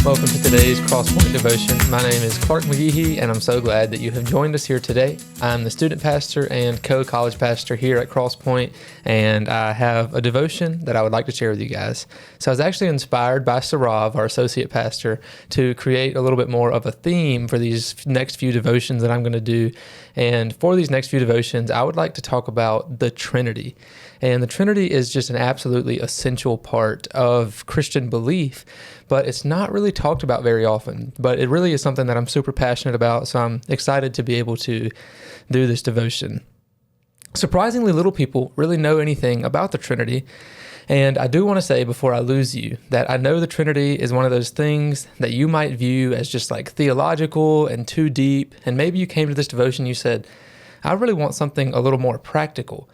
Welcome to today's CrossPoint devotion. My name is Clark McGehee, and I'm so glad that you have joined us here today. I'm the student pastor and co-college pastor here at CrossPoint, and I have a devotion that I would like to share with you guys. So I was actually inspired by Sarav, our associate pastor, to create a little bit more of a theme for these next few devotions that I'm going to do. And for these next few devotions, I would like to talk about the Trinity. And the Trinity is just an absolutely essential part of Christian belief, but it's not really talked about very often. But it really is something that I'm super passionate about, so I'm excited to be able to do this devotion. Surprisingly, little people really know anything about the Trinity, and I do want to say before I lose you that I know the Trinity is one of those things that you might view as just like theological and too deep, and maybe you came to this devotion, you said, I really want something a little more practical.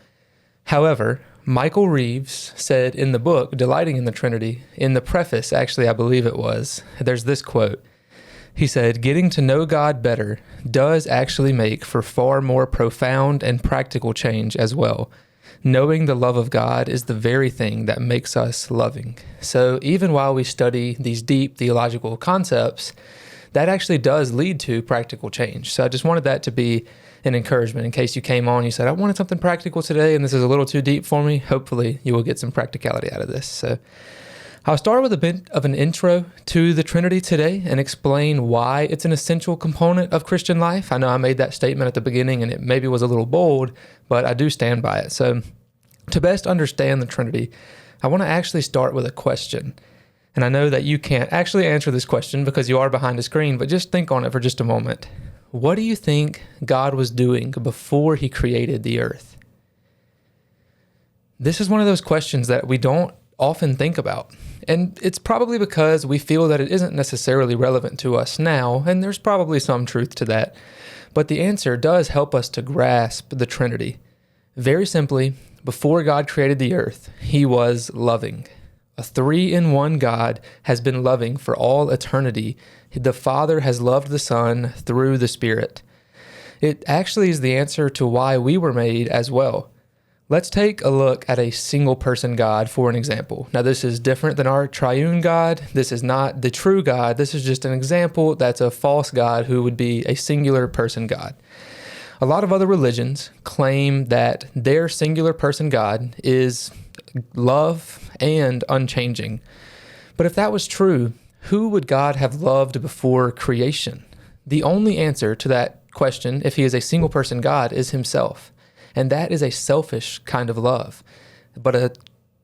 However, Michael Reeves said in the book, Delighting in the Trinity, in the preface, actually, I believe it was, there's this quote. He said, "Getting to know God better does actually make for far more profound and practical change as well. Knowing the love of God is the very thing that makes us loving." So even while we study these deep theological concepts, that actually does lead to practical change. So I just wanted that to be an encouragement in case you came on, you said, I wanted something practical today and this is a little too deep for me. Hopefully you will get some practicality out of this. So I'll start with a bit of an intro to the Trinity today and explain why it's an essential component of Christian life. I know I made that statement at the beginning and it maybe was a little bold, but I do stand by it. So to best understand the Trinity, I want to actually start with a question. And I know that you can't actually answer this question because you are behind a screen, but just think on it for just a moment. What do you think God was doing before he created the earth? This is one of those questions that we don't often think about. And it's probably because we feel that it isn't necessarily relevant to us now, and there's probably some truth to that. But the answer does help us to grasp the Trinity. Very simply, before God created the earth, he was loving. A three-in-one God has been loving for all eternity. The Father has loved the Son through the Spirit. It actually is the answer to why we were made as well. Let's take a look at a single-person God for an example. Now, this is different than our triune God. This is not the true God. This is just an example that's a false God who would be a singular person God. A lot of other religions claim that their singular person God is love and unchanging. But if that was true, who would God have loved before creation? The only answer to that question, if he is a single person God, is himself. And that is a selfish kind of love. But a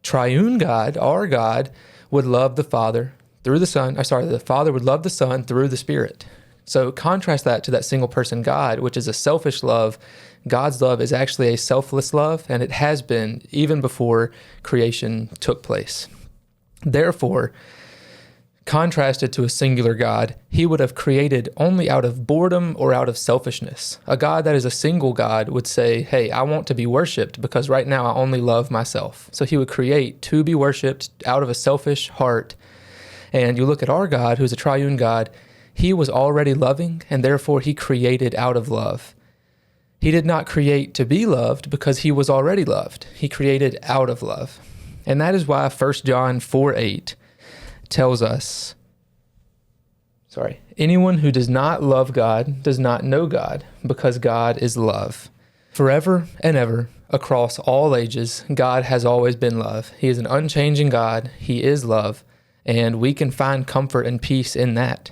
triune God, our God, would love the Father through the Son. The Father would love the Son through the Spirit. So contrast that to that single person God, which is a selfish love. God's love is actually a selfless love, and it has been even before creation took place. Therefore, contrasted to a singular God, he would have created only out of boredom or out of selfishness. A God that is a single God would say, hey, I want to be worshiped because right now I only love myself. So he would create to be worshiped out of a selfish heart. And you look at our God, who's a triune God, he was already loving, and therefore he created out of love. He did not create to be loved because he was already loved. He created out of love. And that is why 1 John 4:8 tells us, anyone who does not love God does not know God, because God is love. Forever and ever, across all ages, God has always been love. He is an unchanging God. He is love, and we can find comfort and peace in that.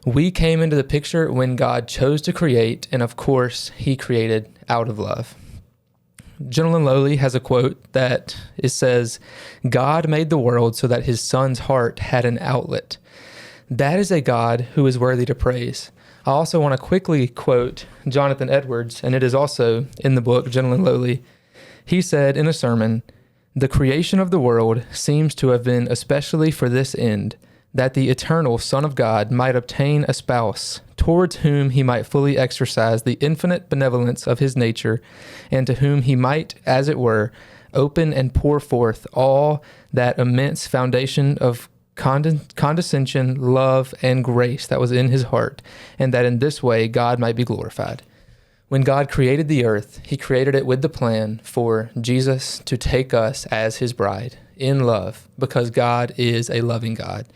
We came into the picture when God chose to create, and of course, he created out of love. Gentle and Lowly has a quote that it says, God made the world so that his Son's heart had an outlet. That is a God who is worthy to praise. I also want to quickly quote Jonathan Edwards, and it is also in the book, Gentle and Lowly. He said in a sermon, "The creation of the world seems to have been especially for this end, that the eternal Son of God might obtain a spouse, towards whom he might fully exercise the infinite benevolence of his nature, and to whom he might, as it were, open and pour forth all that immense foundation of condescension, love, and grace that was in his heart, and that in this way God might be glorified." When God created the earth, he created it with the plan for Jesus to take us as his bride in love, because God is a loving God.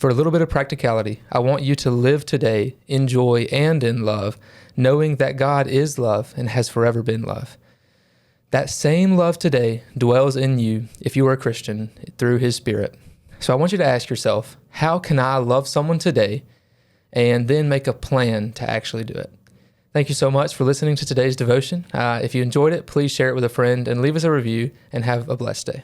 For a little bit of practicality, I want you to live today in joy and in love, knowing that God is love and has forever been love. That same love today dwells in you if you are a Christian through His Spirit. So I want you to ask yourself, how can I love someone today? And then make a plan to actually do it. Thank you so much for listening to today's devotion. If you enjoyed it, please share it with a friend and leave us a review, and have a blessed day.